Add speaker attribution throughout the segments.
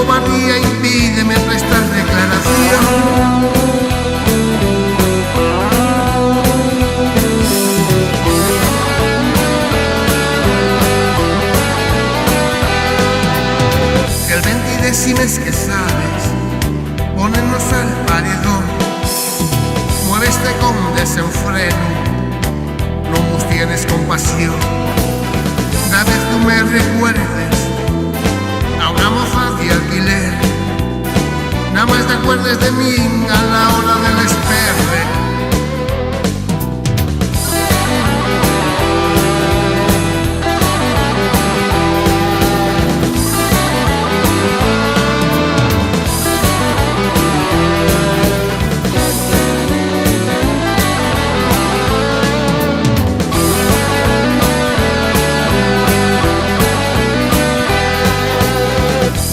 Speaker 1: cobardía, impídeme prestar declaración. El 20 es que sabes, ponernos al paredón. Muéveste con desenfreno, no nos tienes compasión. Una vez tú me recuerdes a una moza de alquiler, nada más te acuerdes de mí a la hora del esperre.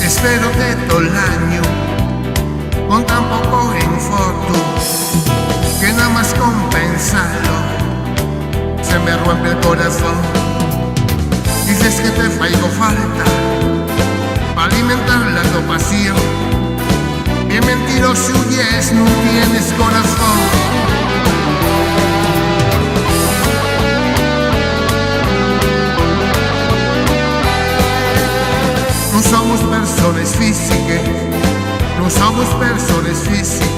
Speaker 1: Espero que todo el año, con tan poco en foto, que nada más con pensarlo se me rompe el corazón. Dices que te faigo falta para alimentar la tu pasión. Bien mentiroso huyes, no tienes corazón. No somos personas físicas, no somos personas físicas.